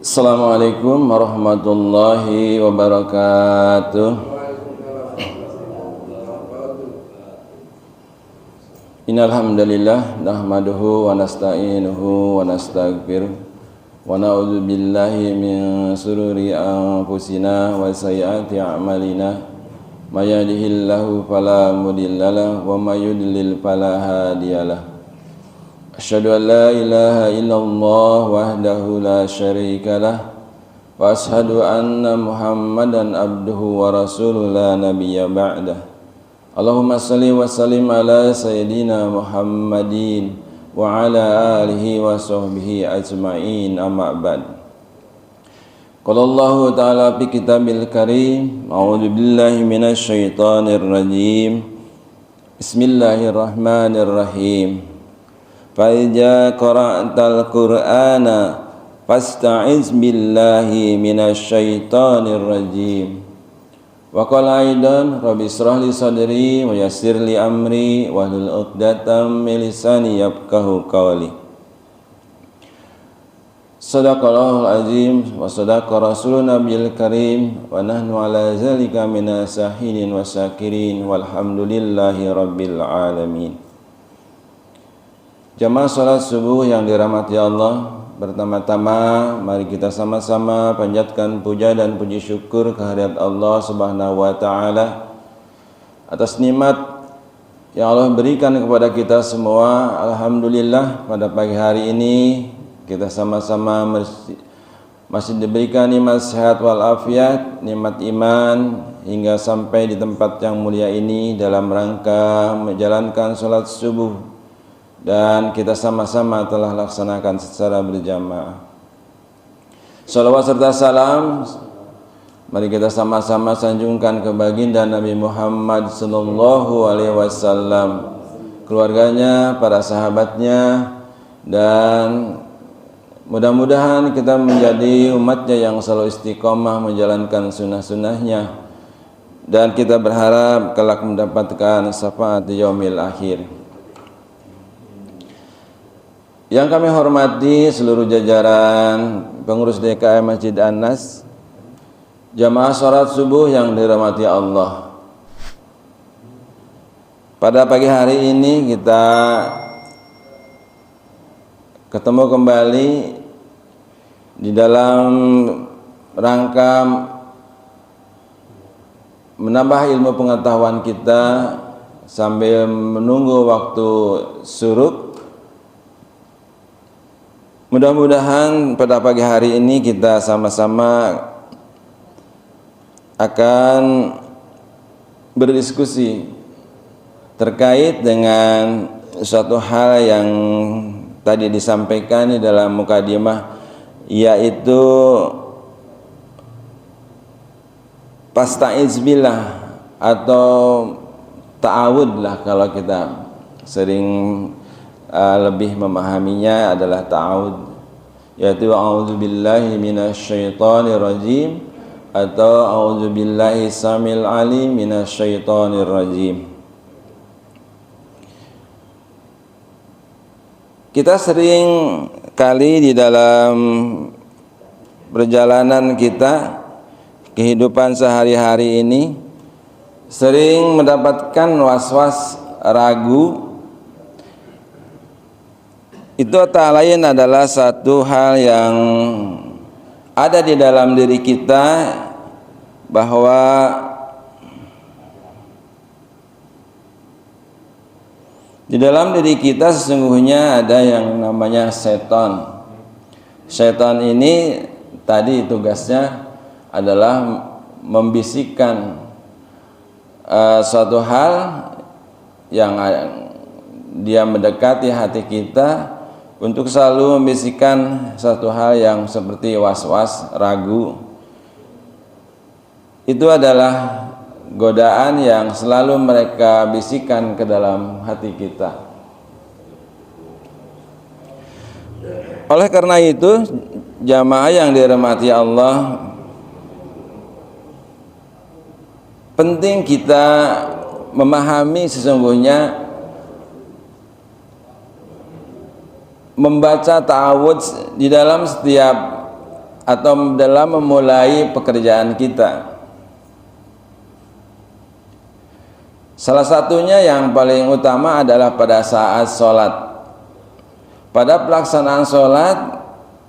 Assalamualaikum warahmatullahi wabarakatuh. Innal hamdalillah nahmaduhu wa nasta'inuhu wa nastaghfiruh wa na'udzu billahi min shururi anfusina wa sayyiati a'malina may yahdihillahu fala mudhillalah wa may yudlil fala hadiyalah. Asyhadu an la ilaha illallah wahdahu la syarika lah wa asyhadu anna Muhammadan abduhu wa rasuluhu la nabiyya ba'dah. Allahumma salli wa sallim ala sayyidina Muhammadin wa ala alihi wa sahbihi ajma'in, amma ba'd. Qala Allah ta'ala fi kitabil karim, a'udzu billahi minasy syaithanir rajim. Bismillahirrahmanirrahim. Fa'idza qara'tal Qur'ana fasta'iz billahi minasy syaithanir rajim. Wa qala aidan rabbi ishrah li sadri wa yassir li amri wahlul 'uqdatam min lisani yafqahu qawli. Shadaqallahul azim wa shadaqa rasulun nabiyil karim wa nahnu ala zalika minas shahidin wa syakirin walhamdulillahi rabbil alamin. Jamaah salat subuh yang dirahmati Allah, pertama-tama mari kita sama-sama panjatkan puja dan puji syukur kehadirat Allah Subhanahu wa taala atas nikmat yang Allah berikan kepada kita semua. Alhamdulillah, pada pagi hari ini kita sama-sama masih diberikan nikmat sehat walafiat, nikmat iman hingga sampai di tempat yang mulia ini dalam rangka menjalankan salat subuh, dan kita sama-sama telah laksanakan secara berjamaah. Salawat serta salam mari kita sama-sama sanjungkan ke baginda Nabi Muhammad sallallahu alaihi wasallam, keluarganya, para sahabatnya, dan mudah-mudahan kita menjadi umatnya yang selalu istiqomah menjalankan sunnah-sunnahnya, dan kita berharap kelak mendapatkan syafaat di yaumil akhir. Yang kami hormati seluruh jajaran pengurus DKM Masjid An-Nas, jamaah salat subuh yang dirahmati Allah. Pada pagi hari ini kita ketemu kembali di dalam rangka menambah ilmu pengetahuan kita sambil menunggu waktu syuruk. Mudah-mudahan pada pagi hari ini kita sama-sama akan berdiskusi terkait dengan suatu hal yang tadi disampaikan di dalam mukadimah, yaitu fasta'iz billah atau ta'awud lah, kalau kita sering lebih memahaminya adalah ta'awud, yaitu a'udzubillahi minasyaitonir rajim atau a'udzubillahi samil alim minasyaitonir rajim. Kita sering kali di dalam perjalanan kita, kehidupan sehari-hari ini, sering mendapatkan was-was, ragu. Itu tak lain adalah satu hal yang ada di dalam diri kita, bahwa di dalam diri kita sesungguhnya ada yang namanya setan. Setan ini tadi tugasnya adalah membisikkan suatu hal yang dia mendekati hati kita untuk selalu membisikkan satu hal yang seperti was-was, ragu. Itu adalah godaan yang selalu mereka bisikkan ke dalam hati kita. Oleh karena itu, jamaah yang dirahmati Allah, penting kita memahami sesungguhnya membaca ta'awudz di dalam setiap atau dalam memulai pekerjaan kita. Salah satunya yang paling utama adalah pada saat sholat. Pada pelaksanaan sholat,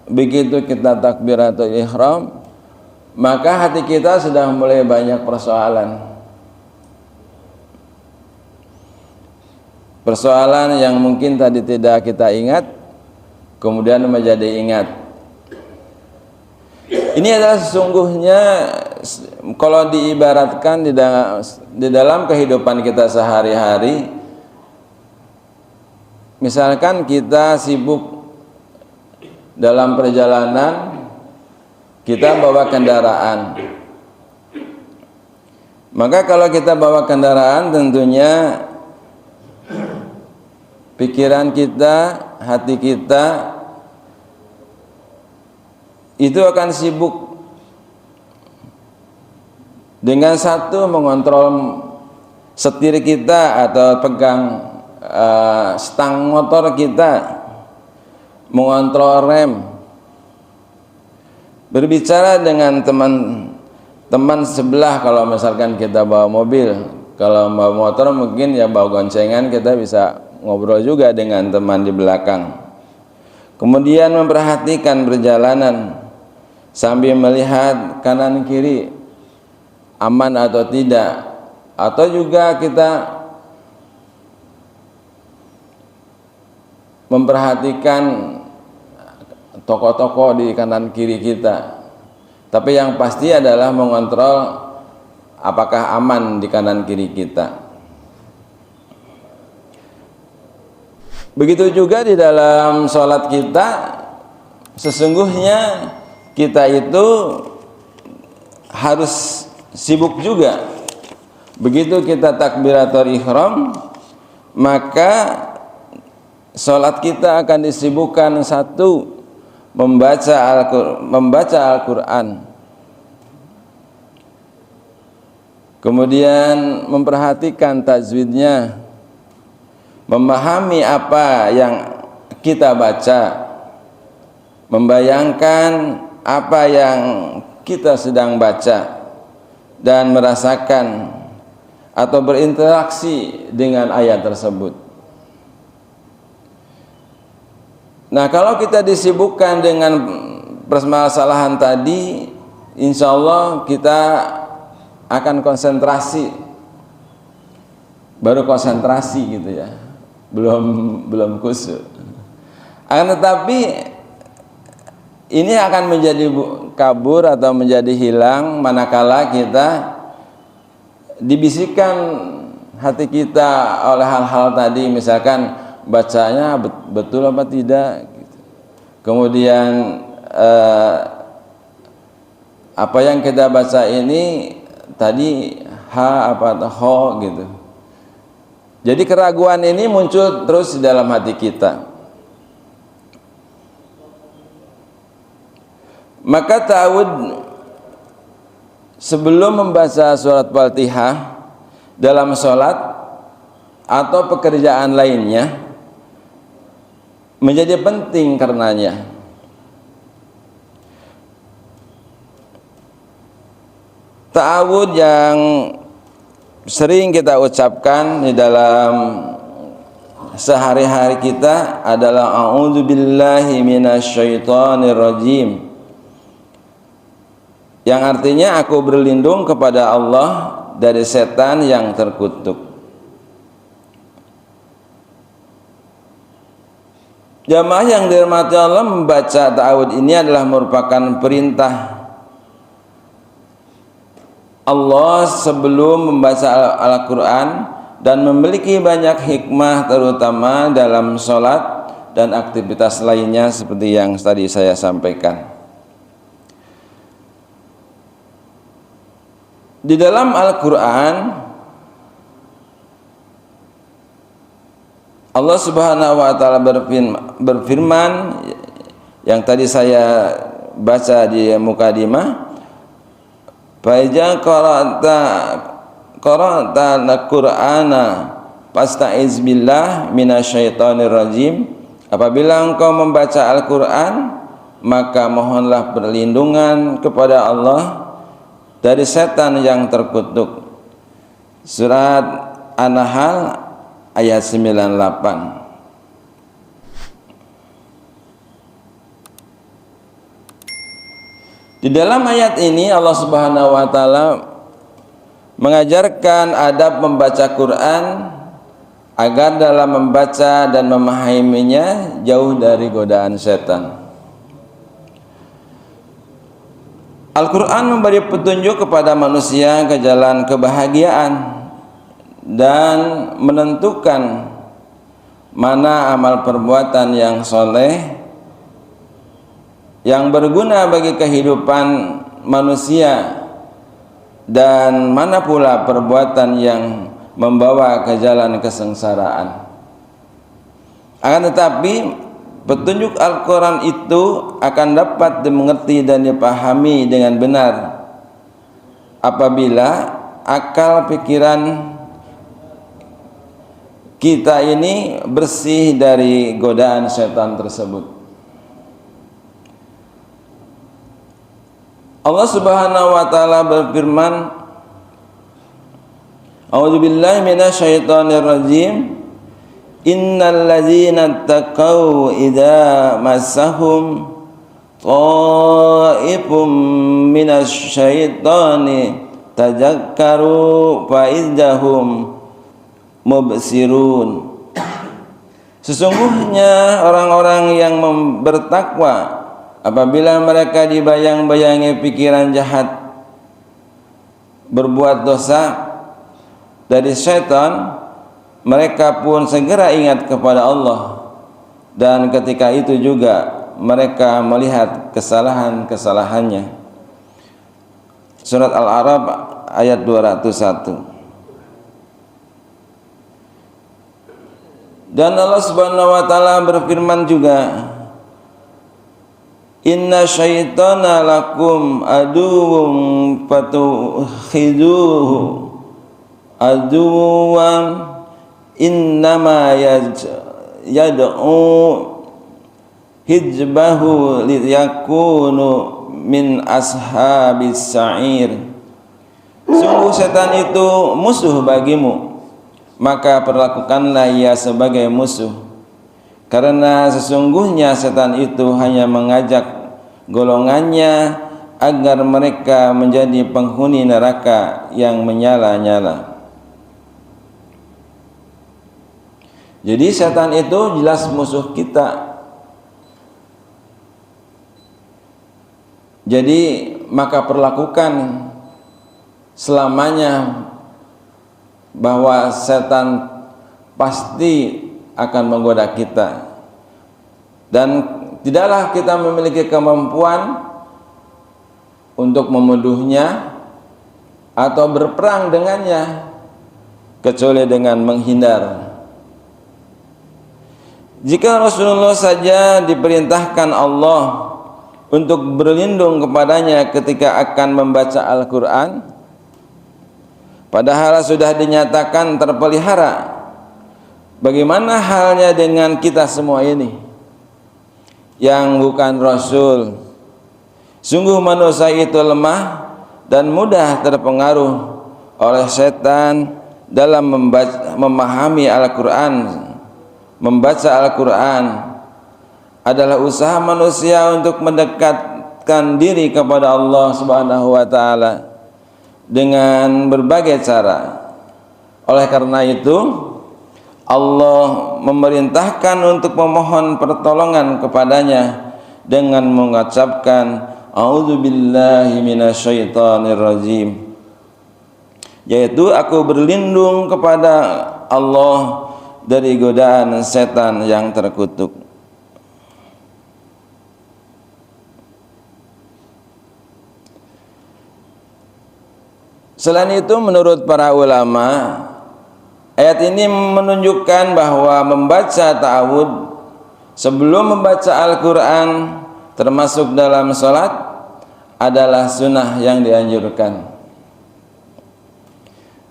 begitu kita takbiratul ihram, maka hati kita sudah mulai banyak persoalan. Persoalan yang mungkin tadi tidak kita ingat, kemudian menjadi ingat. Ini adalah sesungguhnya kalau diibaratkan di dalam kehidupan kita sehari-hari. Misalkan kita sibuk dalam perjalanan, kita bawa kendaraan. Maka kalau kita bawa kendaraan, tentunya pikiran kita, hati kita itu akan sibuk dengan satu mengontrol setir kita atau pegang stang motor kita, mengontrol rem, berbicara dengan teman sebelah kalau misalkan kita bawa mobil. Kalau bawa motor mungkin ya bawa goncengan, kita bisa ngobrol juga dengan teman di belakang. Kemudian memperhatikan perjalanan sambil melihat kanan kiri aman atau tidak, atau juga kita memperhatikan toko-toko di kanan kiri kita. Tapi yang pasti adalah mengontrol apakah aman di kanan kiri kita. Begitu juga di dalam sholat kita, sesungguhnya kita itu harus sibuk juga. Begitu kita takbiratul ihram, maka sholat kita akan disibukkan satu, membaca Al-Quran, kemudian memperhatikan tajwidnya, memahami apa yang kita baca, membayangkan apa yang kita sedang baca, dan merasakan atau berinteraksi dengan ayat tersebut. Nah, kalau kita disibukkan dengan permasalahan tadi, insya Allah kita akan konsentrasi, baru konsentrasi gitu ya, belum khusyuk. Akan tetapi ini akan menjadi kabur atau menjadi hilang manakala kita dibisikkan hati kita oleh hal-hal tadi, misalkan bacanya betul apa tidak gitu. Kemudian apa yang kita baca ini tadi ha apa atau ho gitu. Jadi keraguan ini muncul terus di dalam hati kita. Maka ta'awud sebelum membaca surat Fatihah dalam sholat atau pekerjaan lainnya menjadi penting karenanya. Ta'awud yang sering kita ucapkan di dalam sehari-hari kita adalah a'udzubillahi minasyaitonir rajim, yang artinya aku berlindung kepada Allah dari setan yang terkutuk. Jamaah yang dirahmati Allah, membaca ta'awud ini adalah merupakan perintah Allah sebelum membaca Al-Quran dan memiliki banyak hikmah, terutama dalam sholat dan aktivitas lainnya seperti yang tadi saya sampaikan. Di dalam Al-Quran, Allah Subhanahu wa Ta'ala berfirman yang tadi saya baca di mukadimah, "Faiza qara'ta al-Qur'ana fasta'iz billah minasyaitonir rajim." Apabila engkau membaca Al-Quran, maka mohonlah perlindungan kepada Allah dari setan yang terkutuk. Surat An-Nahl ayat 98. Di dalam ayat ini Allah Subhanahu wa taala mengajarkan adab membaca Quran agar dalam membaca dan memahaminya jauh dari godaan setan. Al-Quran memberi petunjuk kepada manusia ke jalan kebahagiaan dan menentukan mana amal perbuatan yang soleh yang berguna bagi kehidupan manusia dan mana pula perbuatan yang membawa ke jalan kesengsaraan. Akan tetapi petunjuk Al-Quran itu akan dapat dimengerti dan dipahami dengan benar apabila akal pikiran kita ini bersih dari godaan setan tersebut. Allah Subhanahu wa taala berfirman, A'udzubillahi minasyaitonir rajim. Innal ladzina taqaw idza massahum ta'ifum minasyaitani tadzakkaru fa idzahum mubsirun. Sesungguhnya orang-orang yang bertakwa apabila mereka dibayang-bayangi pikiran jahat berbuat dosa dari syaitan, mereka pun segera ingat kepada Allah, dan ketika itu juga mereka melihat kesalahan-kesalahannya. Surat Al-A'raf ayat 201. Dan Allah Subhanahu wa taala berfirman juga, Inna syaitana lakum aduwwum fatukhiduhu aduwwan innama yad'u hizbahu liyakunu min ashabis sa'ir. Sungguh setan itu musuh bagimu, maka perlakukanlah ia sebagai musuh. Karena sesungguhnya setan itu hanya mengajak golongannya agar mereka menjadi penghuni neraka yang menyala-nyala. Jadi setan itu jelas musuh kita. Jadi maka perlakukan selamanya bahwa setan pasti akan menggoda kita, dan tidaklah kita memiliki kemampuan untuk memuduhnya atau berperang dengannya kecuali dengan menghindar. Jika Rasulullah saja diperintahkan Allah untuk berlindung kepadanya ketika akan membaca Al-Quran, padahal sudah dinyatakan terpelihara, bagaimana halnya dengan kita semua ini yang bukan Rasul? Sungguh manusia itu lemah dan mudah terpengaruh oleh setan dalam memahami Al-Quran. Membaca Al-Quran adalah usaha manusia untuk mendekatkan diri kepada Allah Subhanahu wa taala dengan berbagai cara. Oleh karena itu Allah memerintahkan untuk memohon pertolongan kepadanya dengan mengucapkan A'udzubillahi minasyaitonir rajim, yaitu aku berlindung kepada Allah dari godaan setan yang terkutuk. Selain itu, menurut para ulama, ayat ini menunjukkan bahwa membaca ta'awud sebelum membaca Al-Quran termasuk dalam sholat adalah sunnah yang dianjurkan.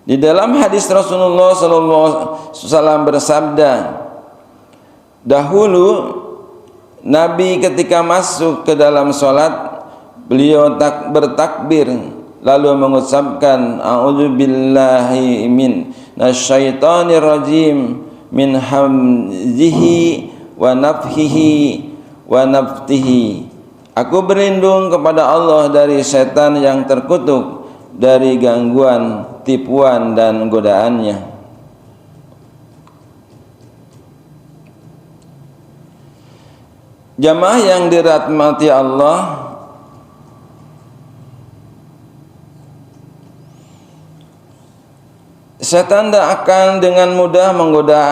Di dalam hadis Rasulullah SAW bersabda, dahulu Nabi ketika masuk ke dalam salat, beliau bertakbir lalu mengucapkan a'udzubillahi minasyaitonir rajim min hamzihi wa nafthihi wa nafthihi. Aku berlindung kepada Allah dari setan yang terkutuk, dari gangguan, tipuan dan godaannya. Jamaah yang dirahmati Allah, setan tidak akan dengan mudah menggoda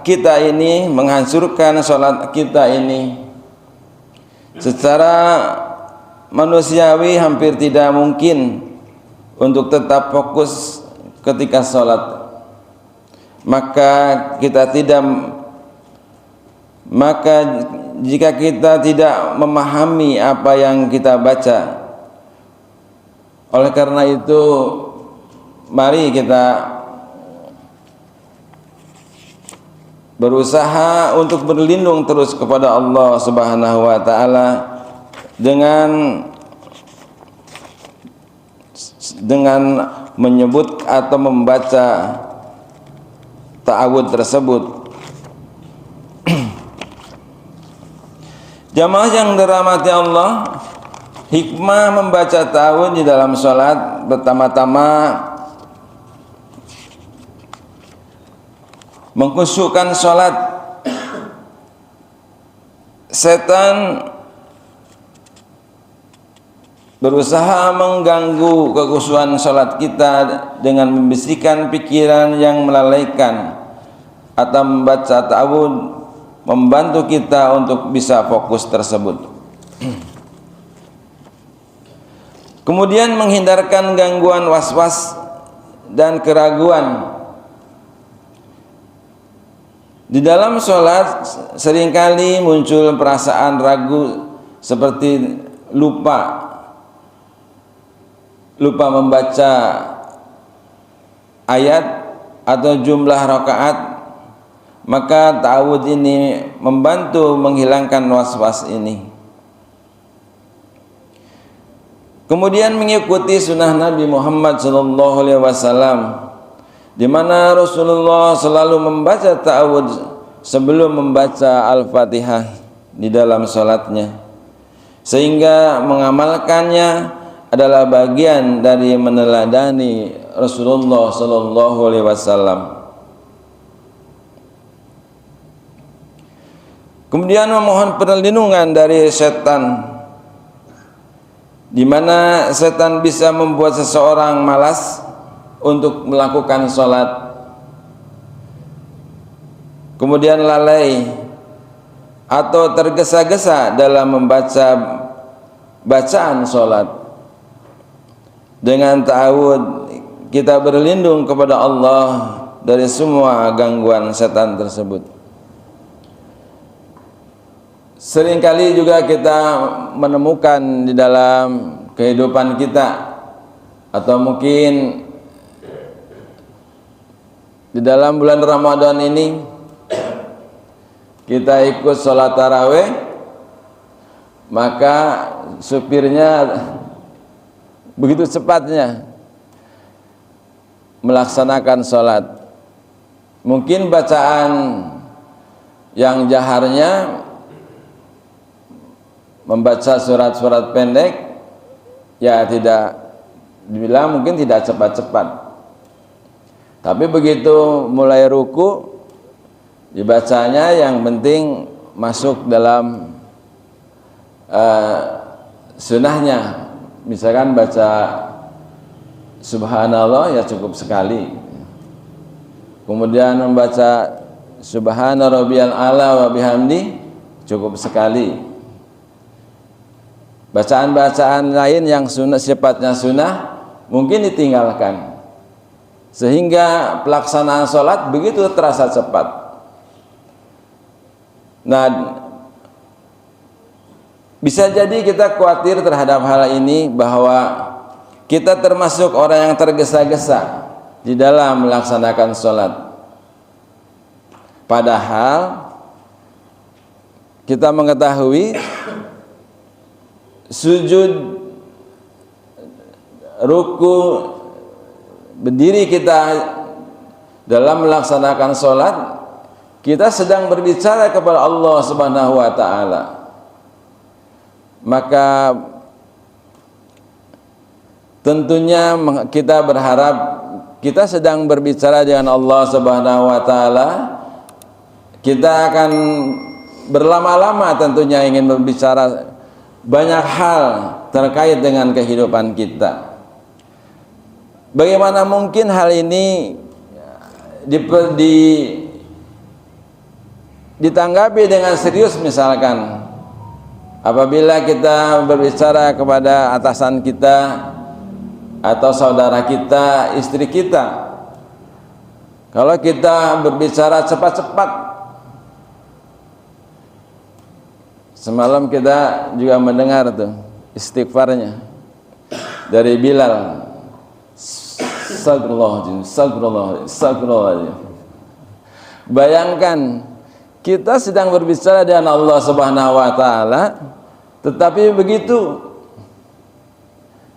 kita ini, menghancurkan sholat kita ini. Secara manusiawi hampir tidak mungkin untuk tetap fokus ketika sholat. Maka jika kita tidak memahami apa yang kita baca, oleh karena itu mari kita berusaha untuk berlindung terus kepada Allah Subhanahu wa taala dengan menyebut atau membaca ta'awudz tersebut. Jamaah yang dirahmati Allah, hikmah membaca ta'awudz di dalam salat pertama-tama mengkhusyukkan salat. Setan berusaha mengganggu kekhusyukan salat kita dengan membisikkan pikiran yang melalaikan, atau membaca ta'awudz membantu kita untuk bisa fokus tersebut. Kemudian menghindarkan gangguan was-was dan keraguan. Di dalam sholat seringkali muncul perasaan ragu seperti lupa membaca ayat atau jumlah rakaat. Maka ta'awudz ini membantu menghilangkan was-was ini. Kemudian mengikuti sunnah Nabi Muhammad SAW, di mana Rasulullah selalu membaca ta'awudz sebelum membaca Al-Fatihah di dalam salatnya, sehingga mengamalkannya adalah bagian dari meneladani Rasulullah SAW. Kemudian memohon perlindungan dari setan, di mana setan bisa membuat seseorang malas untuk melakukan sholat, kemudian lalai atau tergesa-gesa dalam membaca bacaan sholat. Dengan ta'awudz kita berlindung kepada Allah dari semua gangguan setan tersebut. Seringkali juga kita menemukan di dalam kehidupan kita, atau mungkin di dalam bulan Ramadan ini kita ikut sholat tarawih, maka supirnya begitu cepatnya melaksanakan sholat. Mungkin bacaan yang jaharnya membaca surat-surat pendek, ya tidak dibilang mungkin tidak cepat-cepat, tapi begitu mulai ruku dibacanya yang penting masuk dalam sunnahnya. Misalkan baca subhanallah ya cukup sekali, kemudian membaca subhana rabbiyal a'la wa bihamdi cukup sekali. Bacaan-bacaan lain yang sifatnya sunnah mungkin ditinggalkan, sehingga pelaksanaan sholat begitu terasa cepat. Nah, bisa jadi kita khawatir terhadap hal ini, bahwa kita termasuk orang yang tergesa-gesa di dalam melaksanakan sholat. Padahal kita mengetahui sujud, ruku, berdiri kita dalam melaksanakan sholat, kita sedang berbicara kepada Allah Subhanahu wa ta'ala. Maka tentunya kita berharap kita sedang berbicara dengan Allah Subhanahu wa ta'ala. Kita akan berlama-lama tentunya ingin berbicara banyak hal terkait dengan kehidupan kita. Bagaimana mungkin hal ini ditanggapi dengan serius, misalkan apabila kita berbicara kepada atasan kita atau saudara kita, istri kita. Kalau kita berbicara cepat-cepat, semalam kita juga mendengar tuh istighfarnya dari Bilal. Astagfirullahaladzim, astagfirullahaladzim, astagfirullahaladzim. Bayangkan kita sedang berbicara dengan Allah Subhanahu wa ta'ala, tetapi begitu.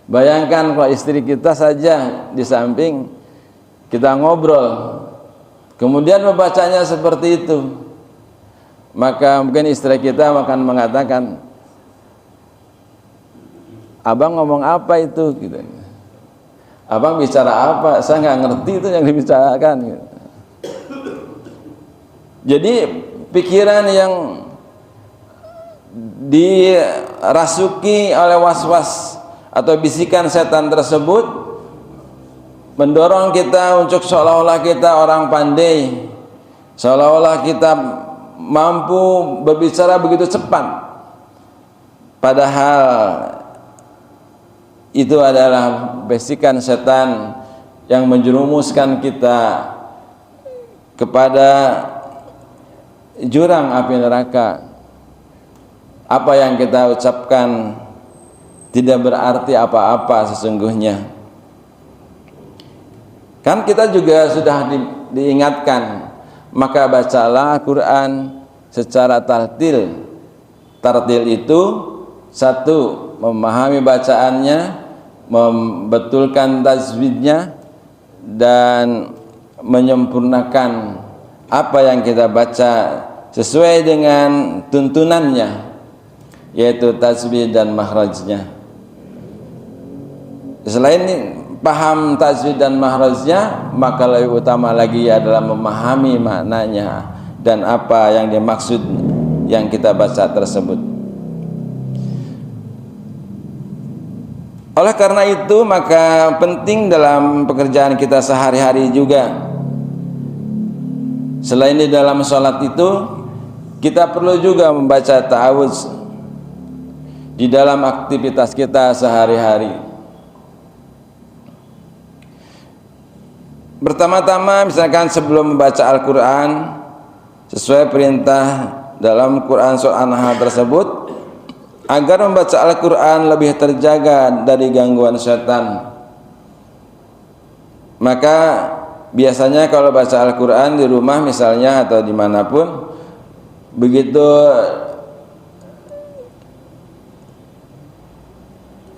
Bayangkan kalau istri kita saja di samping kita ngobrol, kemudian membacanya seperti itu, maka mungkin istri kita akan mengatakan, abang ngomong apa itu? Gitu. Abang bicara apa? Saya nggak ngerti itu yang dibicarakan. Gitu. Jadi pikiran yang dirasuki oleh was-was atau bisikan setan tersebut mendorong kita untuk seolah-olah kita orang pandai, seolah-olah kita mampu berbicara begitu cepat, padahal itu adalah bisikan setan yang menjerumuskan kita kepada jurang api neraka. Apa yang kita ucapkan tidak berarti apa-apa sesungguhnya. Kan kita juga sudah diingatkan, maka bacalah Al-Quran secara tartil. Tartil itu satu, memahami bacaannya, membetulkan tajwidnya, dan menyempurnakan apa yang kita baca sesuai dengan tuntunannya, yaitu tajwid dan makhrajnya. Selain paham tajwid dan makhrajnya, maka lebih utama lagi adalah memahami maknanya dan apa yang dimaksud yang kita baca tersebut. Oleh karena itu, maka penting dalam pekerjaan kita sehari-hari juga. Selain di dalam sholat itu, kita perlu juga membaca ta'awudz di dalam aktivitas kita sehari-hari. Pertama-tama, misalkan sebelum membaca Al-Quran, sesuai perintah dalam Quran surah An-Nahl tersebut, agar membaca Al-Quran lebih terjaga dari gangguan setan. Maka biasanya kalau baca Al-Quran di rumah misalnya atau dimanapun, begitu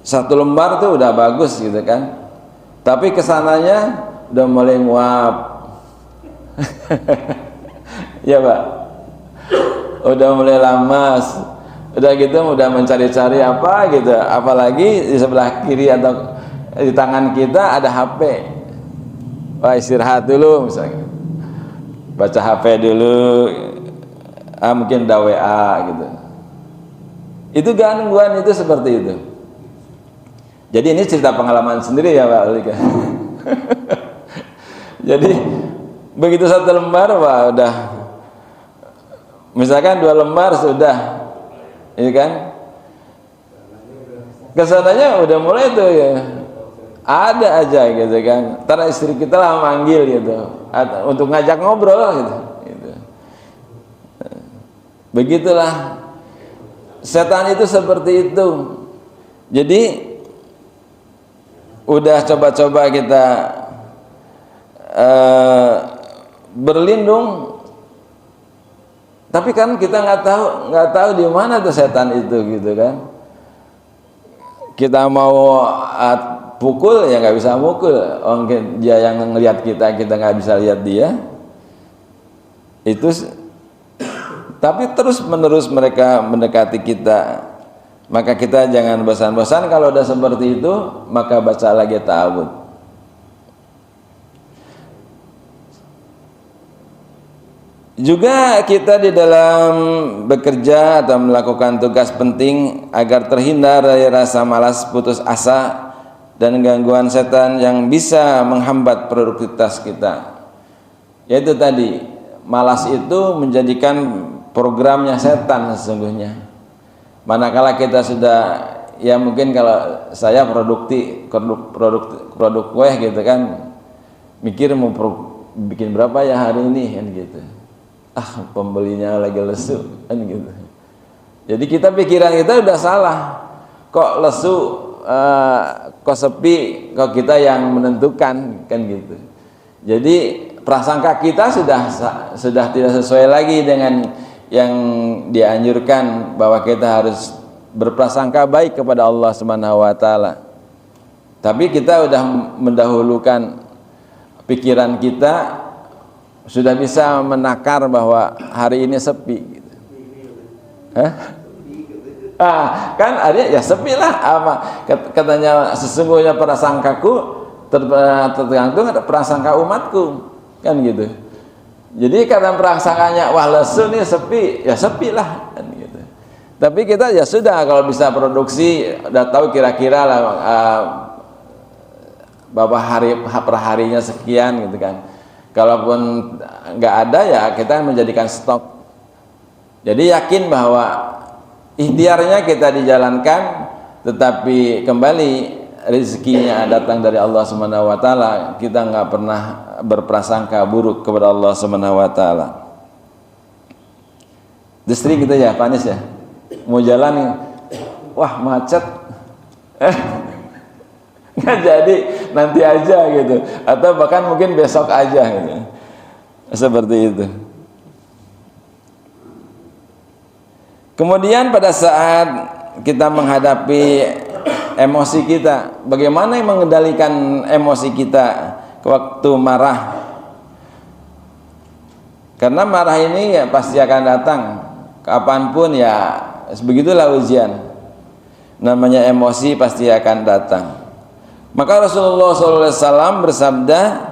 satu lembar tuh udah bagus gitu kan, tapi kesananya udah mulai nguap. Ya Pak, udah mulai lamas, udah gitu udah mencari-cari apa gitu, apalagi di sebelah kiri atau di tangan kita ada HP. Wah, istirahat dulu misalnya, baca HP dulu, mungkin ada WA gitu. Itu gangguan itu seperti itu. Jadi ini cerita pengalaman sendiri ya Pak Ulika. Jadi begitu satu lembar, wah udah, misalkan 2 lembar sudah, ini kan, kesananya udah mulai tuh ya, ada aja gitu kan. Ntar istri kita lah manggil gitu, untuk ngajak ngobrol gitu. Begitulah setan itu seperti itu. Jadi udah coba-coba kita berlindung, Tapi kan kita nggak tahu di mana tuh setan itu gitu kan. Kita mau pukul ya nggak bisa mukul. Dia yang ngelihat kita nggak bisa lihat dia. Itu tapi terus menerus mereka mendekati kita. Maka kita jangan bosan-bosan, kalau udah seperti itu maka baca lagi ta'awudz. Juga kita di dalam bekerja atau melakukan tugas penting agar terhindar dari rasa malas, putus asa dan gangguan setan yang bisa menghambat produktivitas kita. Yaitu tadi, malas itu menjadikan programnya setan sesungguhnya. Manakala kita sudah, ya mungkin kalau saya produk kue gitu kan, mikir mau bikin berapa ya hari ini kan gitu. Pembelinya lagi lesu kan gitu. Jadi pikiran kita udah salah. Kok lesu, kok sepi, kok kita yang menentukan kan gitu. Jadi prasangka kita sudah tidak sesuai lagi dengan yang dianjurkan, bahwa kita harus berprasangka baik kepada Allah Subhanahu wa taala. Tapi kita udah mendahulukan pikiran kita, sudah bisa menakar bahwa hari ini sepi gitu. Kan ada ya sepi lah, apa katanya, sesungguhnya prasangkaku tergantung ada prasangka umatku kan gitu. Jadi karena prasangkanya wah lesu nih, sepi, ya sepi lah kan gitu. Tapi kita ya sudah, kalau bisa produksi udah tahu kira-kira lah berapa hari per harinya sekian gitu kan. Kalaupun nggak ada ya kita menjadikan stok. Jadi yakin bahwa ikhtiarnya kita dijalankan, tetapi kembali rezekinya datang dari Allah Subhanahu wa taala. Kita nggak pernah berprasangka buruk kepada Allah Subhanahu wa taala. Distri gitu ya, panis ya. Mau jalan nih, wah macet. Nggak jadi, nanti aja gitu. Atau bahkan mungkin besok aja gitu. Seperti itu. Kemudian pada saat kita menghadapi emosi kita, bagaimana mengendalikan emosi kita waktu marah? Karena marah ini ya pasti akan datang kapanpun, ya begitulah ujian. Namanya emosi pasti akan datang. Maka Rasulullah SAW bersabda,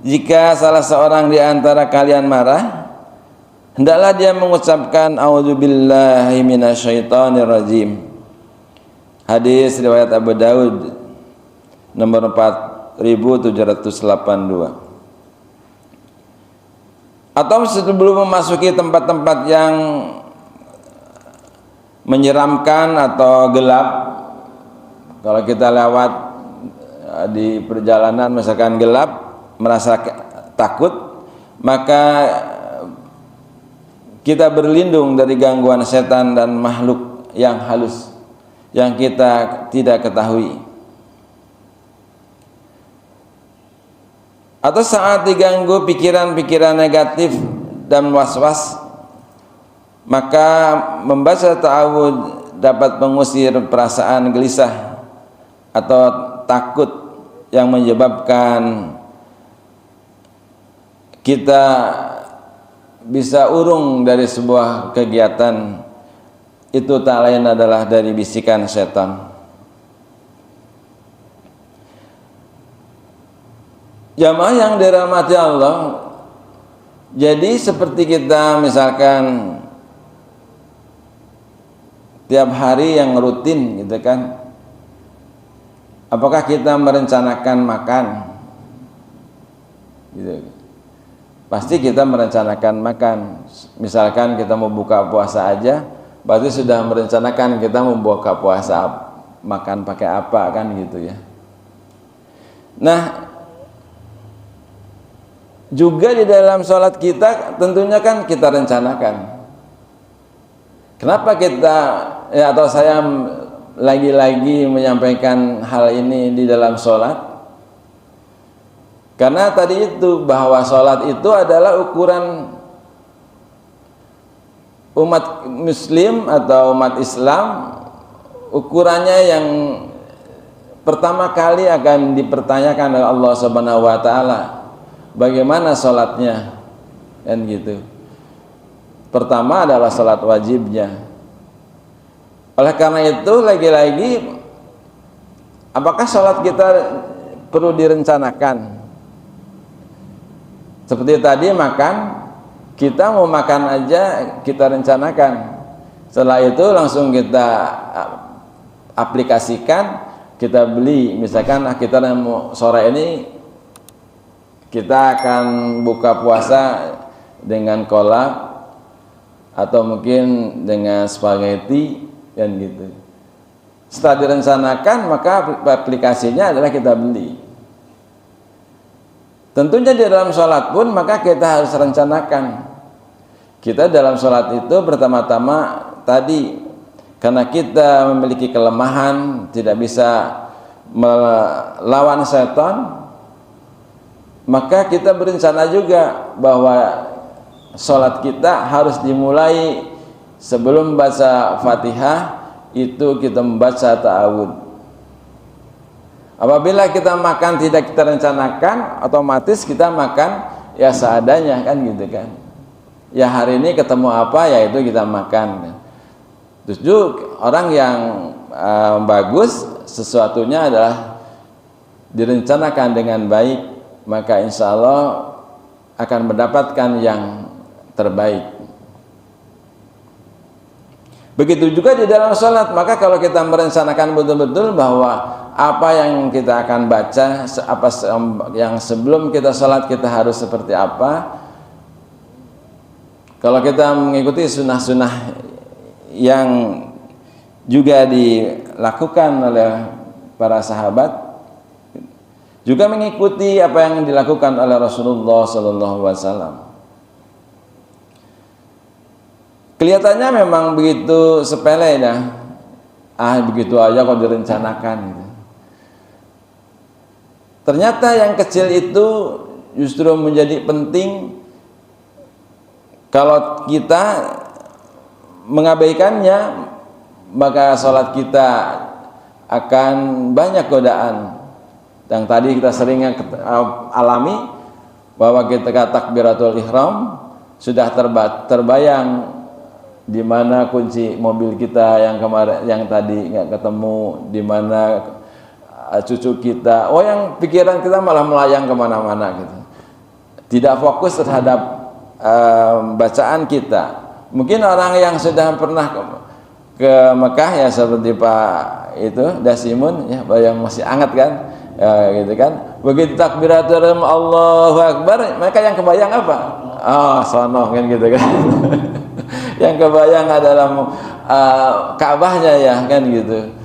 jika salah seorang di antara kalian marah, hendaklah dia mengucapkan a'udzubillahi minasyaitonir rajim. Hadis riwayat Abu Daud nomor 4782. Atau sebelum memasuki tempat-tempat yang menyeramkan atau gelap, kalau kita lewat di perjalanan misalkan gelap, merasa takut, maka kita berlindung dari gangguan setan dan makhluk yang halus yang kita tidak ketahui. Atau saat diganggu pikiran-pikiran negatif dan was-was, maka membaca ta'awudz dapat mengusir perasaan gelisah atau takut yang menyebabkan kita bisa urung dari sebuah kegiatan. Itu tak lain adalah dari bisikan setan. Jamaah yang dirahmati Allah, jadi seperti kita misalkan tiap hari yang rutin gitu kan, apakah kita merencanakan makan gitu? Pasti kita merencanakan makan. Misalkan kita mau buka puasa aja, berarti sudah merencanakan kita mau buka puasa, makan pakai apa kan gitu ya. Nah, juga di dalam sholat kita tentunya kan kita rencanakan. Kenapa kita ya, atau saya lagi-lagi menyampaikan hal ini di dalam sholat? Karena tadi itu bahwa sholat itu adalah ukuran umat muslim atau umat Islam ukurannya yang pertama kali akan dipertanyakan oleh Allah Subhanahu wa taala, bagaimana salatnya, kan gitu. Pertama adalah salat wajibnya. Oleh karena itu lagi-lagi apakah salat kita perlu direncanakan? Seperti tadi makan, kita mau makan aja kita rencanakan. Setelah itu langsung kita aplikasikan, kita beli. Misalkan kita mau sore ini kita akan buka puasa dengan kolak atau mungkin dengan spaghetti, kan gitu. Setelah direncanakan, maka aplikasinya adalah kita beli. Tentunya di dalam sholat pun maka kita harus rencanakan. Kita dalam sholat itu pertama-tama tadi, karena kita memiliki kelemahan, tidak bisa melawan setan, maka kita berencana juga bahwa sholat kita harus dimulai sebelum baca Fatihah, itu kita membaca ta'awud. Apabila kita makan tidak kita rencanakan, otomatis kita makan ya seadanya, kan gitu kan. Ya hari ini ketemu apa, ya itu kita makan. Terus juga orang yang bagus, sesuatunya adalah direncanakan dengan baik, maka insya Allah akan mendapatkan yang terbaik. Begitu juga di dalam sholat, maka kalau kita merencanakan betul-betul bahwa apa yang kita akan baca, apa yang sebelum kita sholat kita harus seperti apa. Kalau kita mengikuti sunnah-sunnah yang juga dilakukan oleh para sahabat, juga mengikuti apa yang dilakukan oleh Rasulullah SAW. Kelihatannya memang begitu sepele ya, begitu aja kok direncanakan gitu. Ternyata yang kecil itu justru menjadi penting. Kalau kita mengabaikannya, maka sholat kita akan banyak godaan. Yang tadi kita sering alami, bahwa ketika takbiratul ihram sudah terbayang di mana kunci mobil kita yang kemarin, yang tadi nggak ketemu, di mana cucu kita, yang pikiran kita malah melayang kemana-mana gitu, tidak fokus terhadap bacaan kita. Mungkin orang yang sudah pernah ke Mekah ya, seperti Pak itu Dasimun ya, yang masih hangat kan, gitu kan, begitu takbiratul ihram Allahu Akbar, mereka yang kebayang apa? Sono kan gitu kan. Yang kebayang adalah Ka'bahnya ya, kan gitu.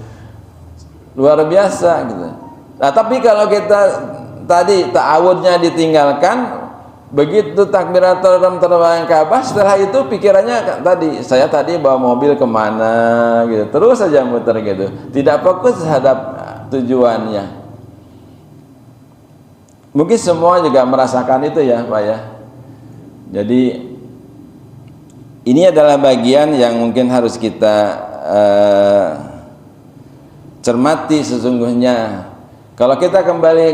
Luar biasa gitu. Nah, tapi kalau kita tadi ta'awudnya ditinggalkan, begitu takbiratul ihram terbayang Ka'bah, setelah itu pikirannya tadi, saya tadi bawa mobil kemana gitu, terus saja muter gitu, tidak fokus terhadap tujuannya. Mungkin semua juga merasakan itu ya Pak ya. Jadi ini adalah bagian yang mungkin harus kita cermati sesungguhnya. Kalau kita kembali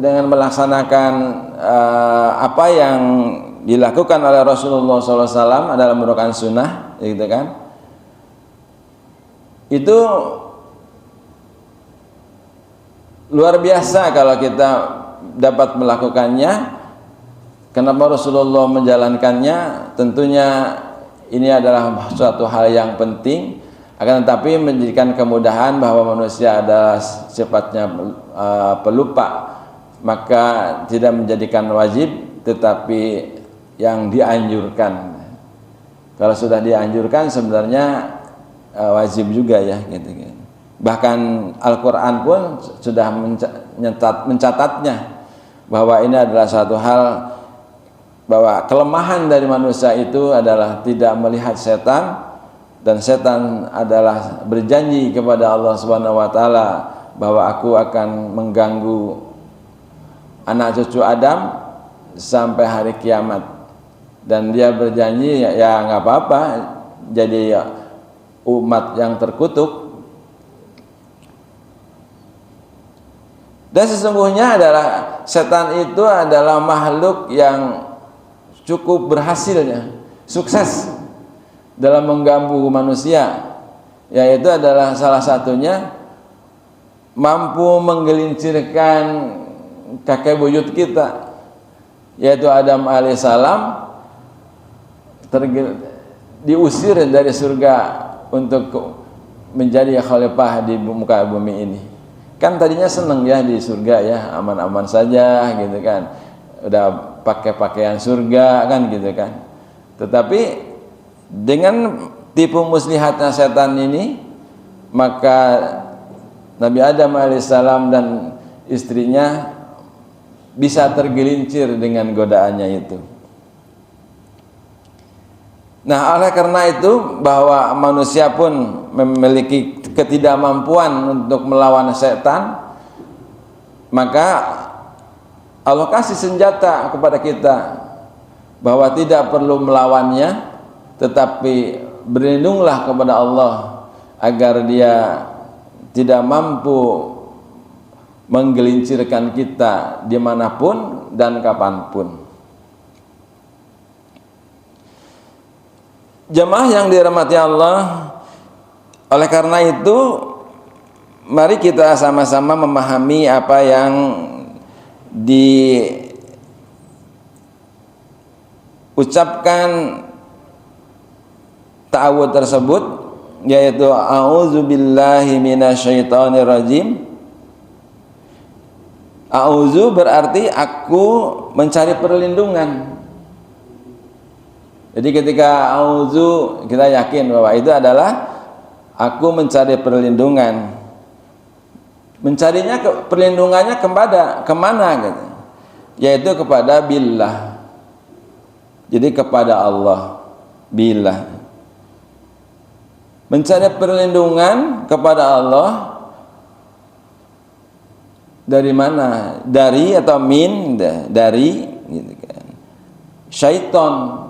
dengan melaksanakan apa yang dilakukan oleh Rasulullah SAW adalah merupakan sunnah, gitu kan? Itu luar biasa kalau kita dapat melakukannya. Kenapa Rasulullah menjalankannya? Tentunya ini adalah suatu hal yang penting, akan tetapi menjadikan kemudahan bahwa manusia adalah sifatnya pelupa, maka tidak menjadikan wajib, tetapi yang dianjurkan. Kalau sudah dianjurkan sebenarnya wajib juga ya, gitu. Bahkan Al-Quran pun sudah mencatatnya bahwa ini adalah suatu hal, bahwa kelemahan dari manusia itu adalah tidak melihat setan, dan setan adalah berjanji kepada Allah Subhanahu wa taala bahwa aku akan mengganggu anak cucu Adam sampai hari kiamat. Dan dia berjanji ya nggak apa-apa, jadi umat yang terkutuk. Dan sesungguhnya adalah setan itu adalah makhluk yang cukup berhasilnya, sukses dalam mengganggu manusia, yaitu adalah salah satunya mampu menggelincirkan kakek buyut kita, yaitu Adam alaihissalam, diusir dari surga untuk menjadi khalifah di muka bumi ini. Kan tadinya seneng ya di surga ya, aman-aman saja gitu kan, udah pakai pakaian surga kan gitu kan. Tetapi dengan tipu muslihatnya setan ini, maka Nabi Adam alaihissalam dan istrinya bisa tergelincir dengan godaannya itu. Nah, oleh karena itu bahwa manusia pun memiliki ketidakmampuan untuk melawan setan, maka Allah kasih senjata kepada kita bahwa tidak perlu melawannya, tetapi berlindunglah kepada Allah agar dia tidak mampu menggelincirkan kita dimanapun dan kapanpun. Jemaah yang dirahmati Allah, oleh karena itu mari kita sama-sama memahami apa yang diucapkan ta'awudz tersebut, yaitu a'udzubillahi minasyaitonirrajim. A'udzu berarti aku mencari perlindungan. Jadi ketika a'udzu, kita yakin bahwa itu adalah aku mencari perlindungan. Mencarinya perlindungannya kemana gitu? Yaitu kepada billah. Jadi kepada Allah, billah. Mencari perlindungan kepada Allah dari mana? Dari atau min, dari gitu kan. Syaiton.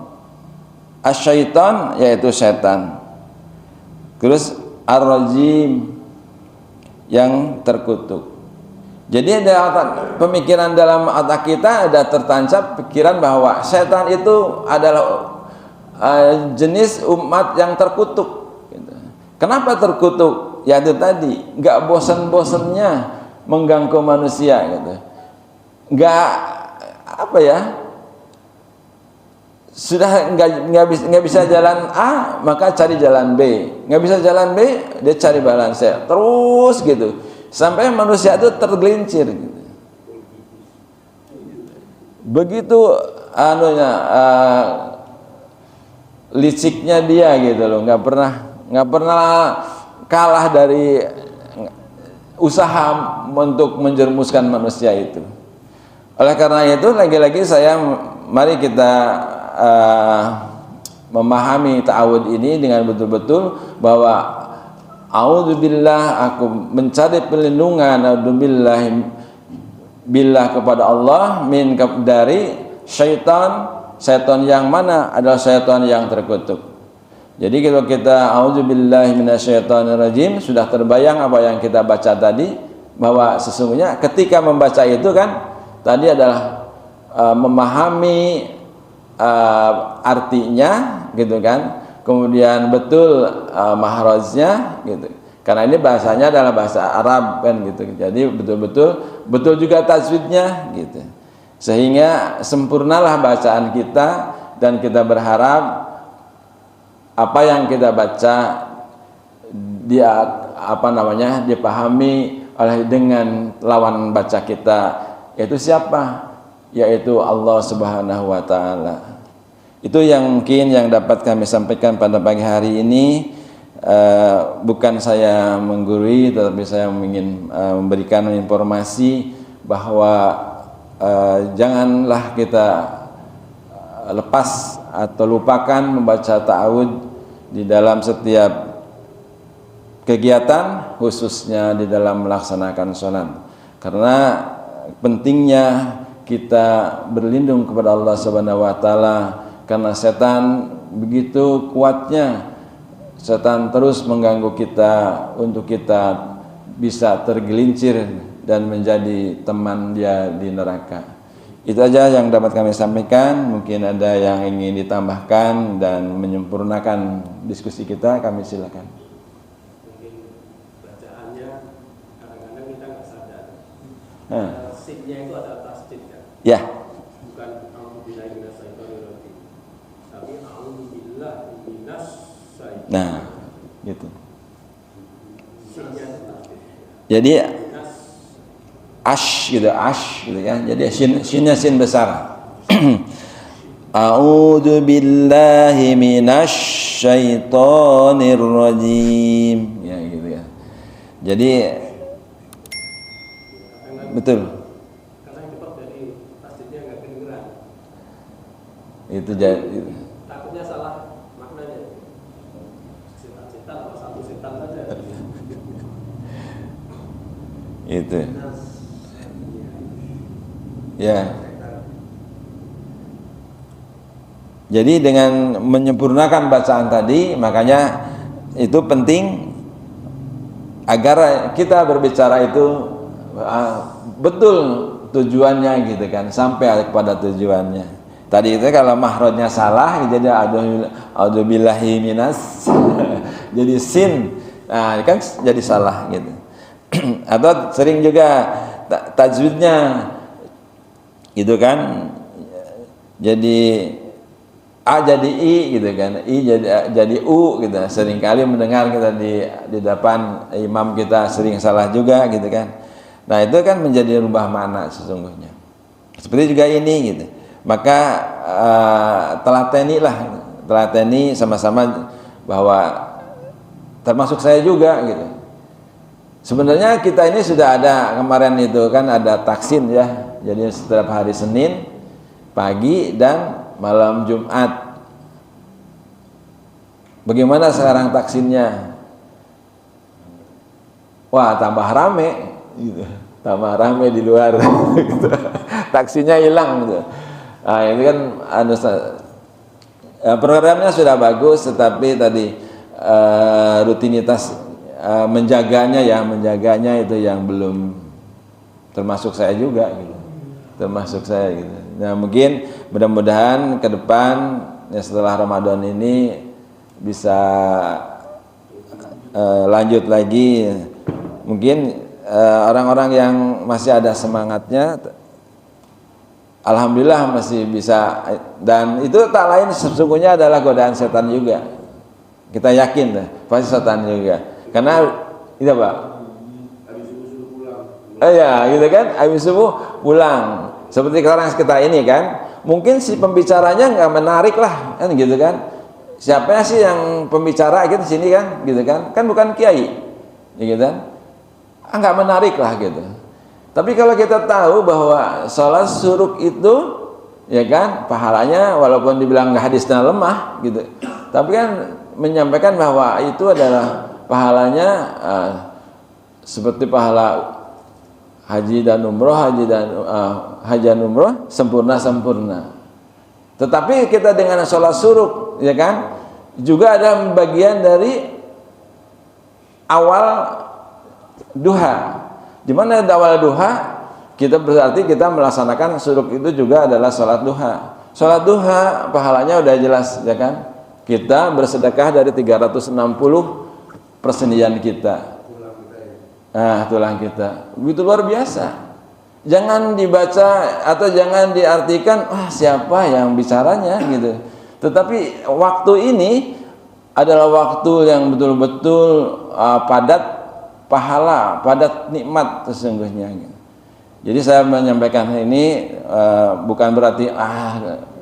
Asyaiton yaitu setan. Terus ar-rajim yang terkutuk. Jadi ada pemikiran dalam otak kita, ada tertancap pikiran bahwa setan itu adalah jenis umat yang terkutuk. Kenapa terkutuk? Ya itu tadi, nggak bosan-bosannya mengganggu manusia gitu. Nggak apa ya? Sudah nggak bisa jalan A, maka cari jalan B. Nggak bisa jalan B, dia cari jalan C. Terus gitu, sampai manusia itu tergelincir. Gitu. Begitu liciknya dia gitu loh, nggak pernah kalah dari usaha untuk menjerumuskan manusia itu. Oleh karena itu lagi-lagi mari kita memahami ta'awudz ini dengan betul-betul bahwa a'udzubillah, aku mencari perlindungan, a'udzubillah billah kepada Allah dari syaitan yang mana? Adalah syaitan yang terkutuk. Jadi kalau kita a'udzubillahi minasyaitonirrajim, sudah terbayang apa yang kita baca tadi, bahwa sesungguhnya ketika membaca itu kan tadi adalah memahami artinya gitu kan, kemudian betul mahrajnya gitu, karena ini bahasanya adalah bahasa Arab kan gitu, jadi betul juga tajwidnya gitu, sehingga sempurnalah bacaan kita dan kita berharap apa yang kita baca dipahami oleh dengan lawan baca kita, yaitu siapa? Yaitu Allah Subhanahu wa Ta'ala. Itu yang mungkin yang dapat kami sampaikan pada pagi hari ini. Bukan saya menggurui, tetapi saya ingin memberikan informasi bahwa janganlah kita lepas atau lupakan membaca ta'awudz di dalam setiap kegiatan, khususnya di dalam melaksanakan sholat, karena pentingnya kita berlindung kepada Allah Subhanahu wa Ta'ala, karena setan begitu kuatnya setan terus mengganggu kita untuk kita bisa tergelincir dan menjadi teman dia di neraka. Itu aja yang dapat kami sampaikan. Mungkin ada yang ingin ditambahkan dan menyempurnakan diskusi kita, kami silakan. Mungkin bacaannya kadang-kadang kita nggak sadar. Sinnya itu ada tasdid kan? Ya. Bukan a'udzubillahi minasyaitonirrajim, tapi a'udzubillahi minasyaitonirrajim. Nah, gitu. Sinnya itu tasdid. Jadi ash gitu kan. Jadi sinnya sin besar. A'udzu billahi minasy syaithanir rajim. Ya gitu ya. Jadi betul. Karena cepat dari tasdidnya nggak kedengeran. Itu jadi Takutnya salah maknanya. Setan atau satu setan saja. itu. Ya. Jadi dengan menyempurnakan bacaan tadi, makanya itu penting agar kita berbicara itu betul tujuannya gitu kan, sampai kepada tujuannya. Tadi itu kalau mahrojnya salah, jadi a'udzubillahi minas jadi sin, nah kan jadi salah gitu. Atau sering juga tajwidnya gitu kan, jadi A jadi I gitu kan, I jadi U gitu. Seringkali mendengar kita di depan imam kita sering salah juga gitu kan. Nah itu kan menjadi rubah makna sesungguhnya. Seperti juga ini gitu. Maka telateni sama-sama bahwa termasuk saya juga gitu. Sebenarnya kita ini sudah ada kemarin itu kan ada taksin ya. Jadi setiap hari Senin pagi dan malam Jumat. Bagaimana sekarang taksinnya? Wah, tambah rame gitu. Tambah rame di luar gitu. Taksinya hilang gitu. Nah, ini kan programnya sudah bagus, tetapi tadi rutinitas menjaganya itu yang belum, termasuk saya juga gitu. Termasuk saya gitu. Nah, mungkin mudah-mudahan ke depan ya setelah Ramadan ini bisa lanjut lagi. Mungkin orang-orang yang masih ada semangatnya, alhamdulillah masih bisa, dan itu tak lain sesungguhnya adalah godaan setan juga. Kita yakin pasti setan juga. Karena itu Pak. Habis subuh pulang. Ya, gitu kan, habis subuh pulang. Seperti sekarang kita ini kan, mungkin si pembicaranya nggak menarik lah, kan gitu kan. Siapa sih yang pembicara gitu sini kan, gitu kan? Kan bukan kiai, gitu kan? Nggak menarik lah gitu. Tapi kalau kita tahu bahwa sholat suruk itu, ya kan, pahalanya walaupun dibilang hadisnya lemah, gitu. Tapi kan menyampaikan bahwa itu adalah pahalanya seperti pahala haji dan umroh, haji dan umroh sempurna. Tetapi kita dengan sholat suruk, ya kan, juga ada bagian dari awal duha. Di mana awal duha, kita berarti kita melaksanakan suruk itu juga adalah sholat duha. Sholat duha pahalanya udah jelas, ya kan? Kita bersedekah dari 360 persendian kita. Tulang kita. Begitu luar biasa. Jangan dibaca atau jangan diartikan siapa yang bicaranya gitu. Tetapi waktu ini adalah waktu yang betul-betul padat pahala, padat nikmat sesungguhnya. Jadi saya menyampaikan ini bukan berarti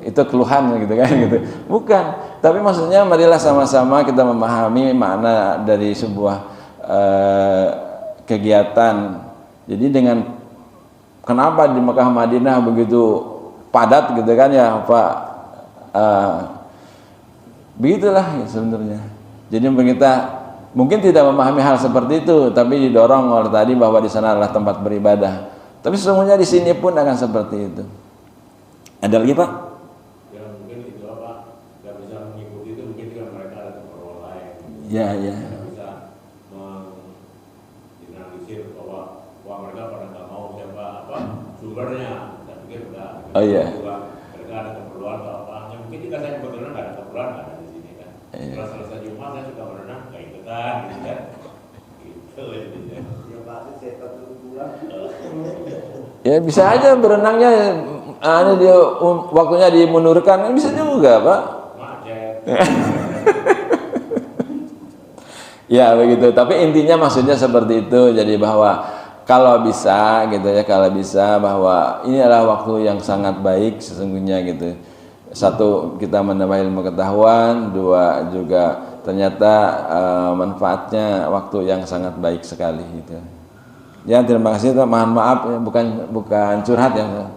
itu keluhan gitu kan gitu. Bukan, tapi maksudnya marilah sama-sama kita memahami makna dari sebuah kegiatan. Jadi dengan kenapa di Mekah Madinah begitu padat gitu kan ya Pak, begitulah ya sebenarnya. Jadi kita mungkin tidak memahami hal seperti itu, tapi didorong oleh tadi bahwa di sana adalah tempat beribadah. Tapi sesungguhnya di sini pun akan seperti itu. Ada lagi Pak? Ya mungkin itu apa? Nggak bisa mengikuti itu, mungkin juga mereka ada keperluan lain. Ya, ya. Tidak bisa menganalisir bahwa mereka pada nggak mau siapa sumbernya. Saya pikir udah. Oh iya. Juga mereka ada keperluan atau apa. Ya, mungkin jika saya kebetulan nggak ada keperluan nggak ada di sini kan. Iya. Setelah selesai Jumat saya suka berenang nggak ikutan gitu kan. Gitu ya. Ya pasti setan itu pulang. Ya bisa aja berenangnya dia waktunya dimundurkan, bisa juga, Pak. Macet. Ya begitu, tapi intinya maksudnya seperti itu. Jadi bahwa kalau bisa gitu ya, kalau bisa bahwa ini adalah waktu yang sangat baik sesungguhnya gitu. Satu, kita menambah ilmu pengetahuan, dua juga ternyata manfaatnya waktu yang sangat baik sekali gitu. Ya terima kasih, mohon maaf ya, bukan curhat ya.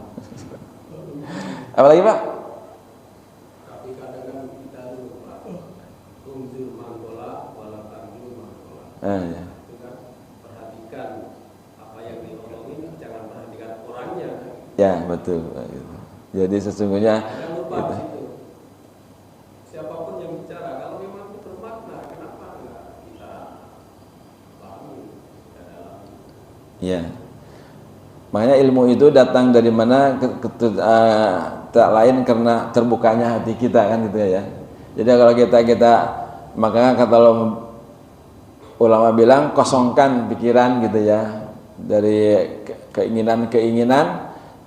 Apalagi Pak? Tapi kadang-kadang kita lupa unzur mangkola wala tanzur mangkola. Ya. Itu kan perhatikan apa yang diomongin, jangan perhatikan orangnya. Ya betul. Gitu. Jadi sesungguhnya Jangan lupa gitu. di situ. Siapapun yang bicara, kalau memang itu bermakna, kenapa enggak kita pahami, kita dalami? Ya. Makanya ilmu itu datang dari mana? Tak lain karena terbukanya hati kita kan gitu ya. Jadi kalau kita makanya kata ulama bilang kosongkan pikiran gitu ya dari keinginan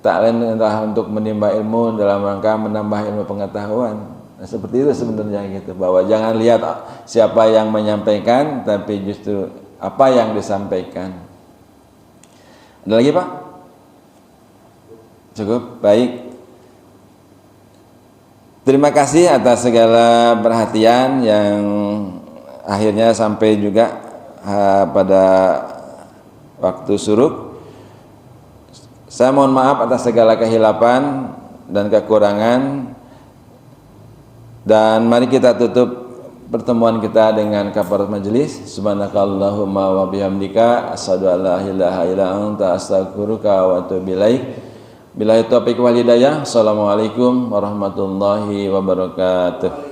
tak lain entah untuk menimba ilmu dalam rangka menambah ilmu pengetahuan. Nah, seperti itu sebenarnya gitu, bahwa jangan lihat siapa yang menyampaikan tapi justru apa yang disampaikan. Ada lagi Pak? Cukup, baik. Terima kasih atas segala perhatian yang akhirnya sampai juga pada waktu suruk. Saya mohon maaf atas segala kehilapan dan kekurangan. Dan mari kita tutup pertemuan kita dengan kafarat majelis. Subhanakallahumma wa bihamdika asyhadu an la ilaha illa anta astaghfiruka wa atubu ilaik. Billahi taufiq wal hidayah. Assalamualaikum warahmatullahi wabarakatuh.